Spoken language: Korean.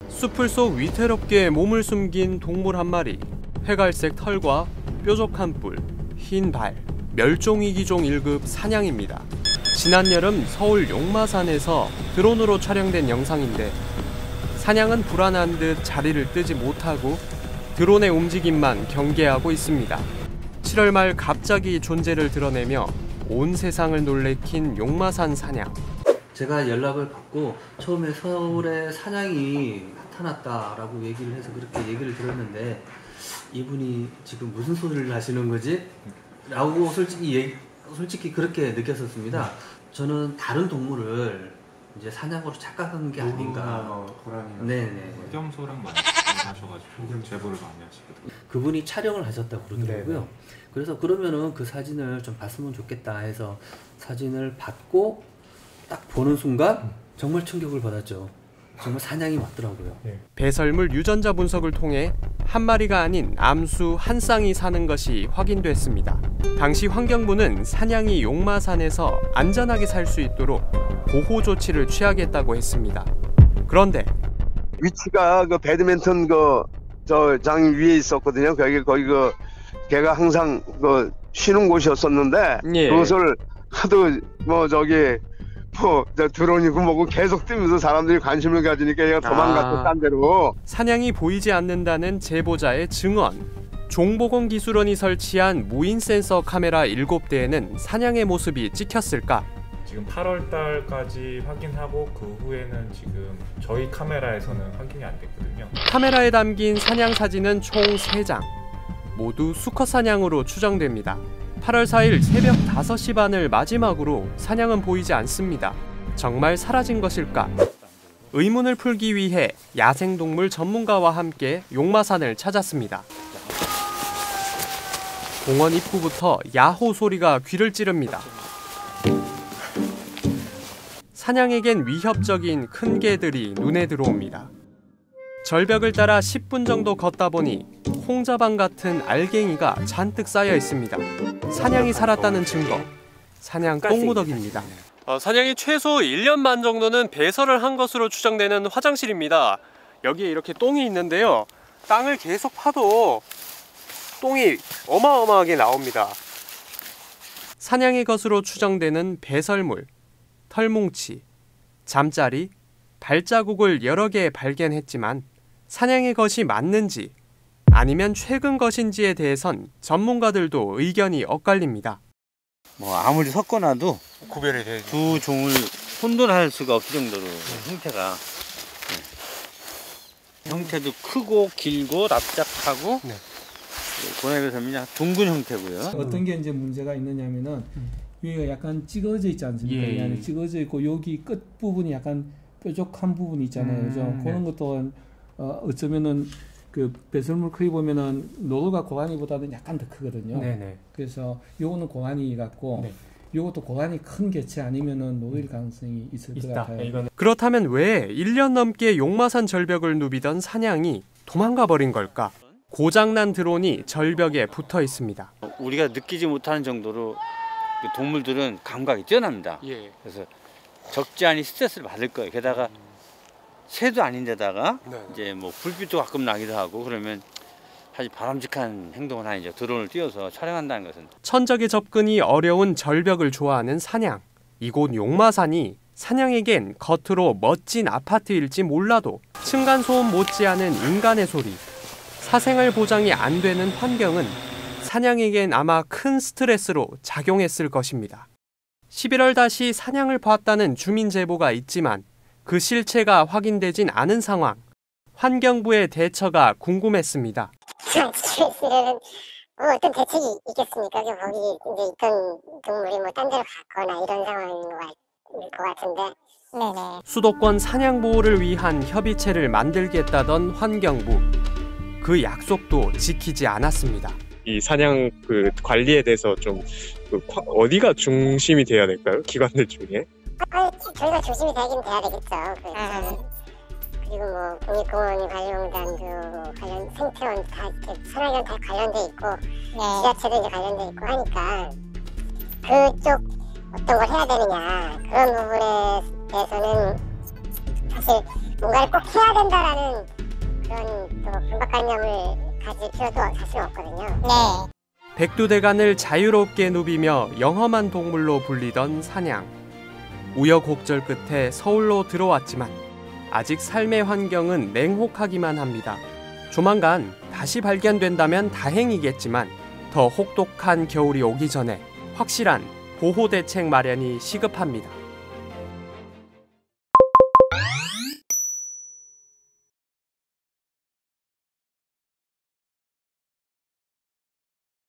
숲을 속 위태롭게 몸을 숨긴 동물 한 마리. 회갈색 털과 뾰족한 뿔, 흰 발, 멸종위기종 1급 사냥입니다. 지난 여름 서울 용마산에서 드론으로 촬영된 영상인데 사냥은 불안한 듯 자리를 뜨지 못하고 드론의 움직임만 경계하고 있습니다. 7월 말 갑자기 존재를 드러내며 온 세상을 놀래킨 용마산 사냥. 제가 연락을 받고 처음에 서울에 사냥이 나타났다라고 얘기를 해서 그렇게 얘기를 들었는데 이분이 지금 무슨 소리를 하시는 거지? 라고 솔직히 그렇게 느꼈었습니다. 저는 다른 동물을 이제 사냥으로 착각한 게 아닌가. 네네. 흑염소랑 많이 하셔가지고 제보를 많이 하시거든요. 그분이 촬영을 하셨다고 그러더라고요. 네네. 그래서 그러면은 그 사진을 좀 봤으면 좋겠다 해서 사진을 받고 딱 보는 순간 정말 충격을 받았죠. 정말 사냥이 맞더라고요. 배설물 유전자 분석을 통해 한 마리가 아닌 암수 한 쌍이 사는 것이 확인됐습니다. 당시 환경부는 사냥이 용마산에서 안전하게 살 수 있도록 보호 조치를 취하겠다고 했습니다. 그런데 위치가 그 배드민턴 저 장 위에 있었거든요. 거기 걔가 항상 쉬는 곳이었었는데 예. 그것을 하도 드론이고 뭐고 계속 뜨면서 사람들이 관심을 가지니까 얘가 도망갔고 딴 데로. 사냥이 보이지 않는다는 제보자의 증언. 종보건 기술원이 설치한 무인 센서 카메라 7대에는 사냥의 모습이 찍혔을까? 지금 8월 달까지 확인하고 그 후에는 지금 저희 카메라에서는 확인이 안 됐거든요. 카메라에 담긴 사냥 사진은 총 3장. 모두 수컷 사냥으로 추정됩니다. 8월 4일 새벽 5시 반을 마지막으로 사냥은 보이지 않습니다. 정말 사라진 것일까? 의문을 풀기 위해 야생동물 전문가와 함께 용마산을 찾았습니다. 공원 입구부터 야호 소리가 귀를 찌릅니다. 사냥에겐 위협적인 큰 개들이 눈에 들어옵니다. 절벽을 따라 10분 정도 걷다 보니 홍자방 같은 알갱이가 잔뜩 쌓여 있습니다. 사냥이 살았다는 증거. 사냥 똥무더기입니다. 사냥이 최소 1년 만 정도는 배설을 한 것으로 추정되는 화장실입니다. 여기에 이렇게 똥이 있는데요. 땅을 계속 파도 똥이 어마어마하게 나옵니다. 사냥의 것으로 추정되는 배설물, 털뭉치, 잠자리, 발자국을 여러 개 발견했지만 사냥의 것이 맞는지 아니면 최근 것인지에 대해선 전문가들도 의견이 엇갈립니다. 아무리 섞어놔도 구별이 되죠. 두 종을 혼돈할 수가 없을 정도로 형태가 형태도 크고 길고 납작하고 고나비에 섬이냐 둥근 형태고요. 어떤 게 이제 문제가 있느냐면은 위가 약간 찌그러져 있지 않습니까? 이 안에 찌그러져 있고 여기 끝 부분이 약간 뾰족한 부분이 있잖아요. 그죠? 그런 것도 어쩌면은 그 배설물 크기 보면은 노루가 고라니보다는 약간 더 크거든요. 네네. 그래서 요거는 고라니 같고 요것도 고라니 큰 개체 아니면은 노루일 가능성이 있을 것 같아요. 그렇다면 왜 1년 넘게 용마산 절벽을 누비던 사냥이 도망가 버린 걸까? 고장난 드론이 절벽에 붙어 있습니다. 우리가 느끼지 못하는 정도로 그 동물들은 감각이 뛰어납니다. 그래서 적지 않은 스트레스를 받을 거예요. 게다가 새도 아닌데다가 이제 불빛도 가끔 나기도 하고 그러면 사실 바람직한 행동을 하는 드론을 띄워서 촬영한다는 것은 천적의 접근이 어려운 절벽을 좋아하는 사냥. 이곳 용마산이 사냥에겐 겉으로 멋진 아파트일지 몰라도 층간소음 못지않은 인간의 소리, 사생활 보장이 안 되는 환경은 사냥에겐 아마 큰 스트레스로 작용했을 것입니다. 11월 다시 사냥을 봤다는 주민 제보가 있지만 그 실체가 확인되진 않은 상황. 환경부의 대처가 궁금했습니다. 스트레스는 어떤 대책이 있겠습니까? 거기 이제 있던 동물이 딴 데로 갔거나 이런 상황인 것 같은데. 네네. 수도권 사냥 보호를 위한 협의체를 만들겠다던 환경부. 그 약속도 지키지 않았습니다. 이 사냥 관리에 대해서 좀 어디가 중심이 돼야 될까요? 기관들 중에? 저희가 중심이 되긴 돼야 되겠죠. 그리고 국립공원 관리공단도 관련 생태원 다 산악연 다 관련돼 있고 지자체도 이제 관련돼 있고 하니까 그쪽 어떤 걸 해야 되느냐 그런 부분에 대해서는 사실 뭔가를 꼭 해야 된다라는 그런 또 강박관념을 가질 필요도 사실 없거든요. 네. 백두대간을 자유롭게 누비며 영험한 동물로 불리던 사냥. 우여곡절 끝에 서울로 들어왔지만 아직 삶의 환경은 냉혹하기만 합니다. 조만간 다시 발견된다면 다행이겠지만 더 혹독한 겨울이 오기 전에 확실한 보호 대책 마련이 시급합니다.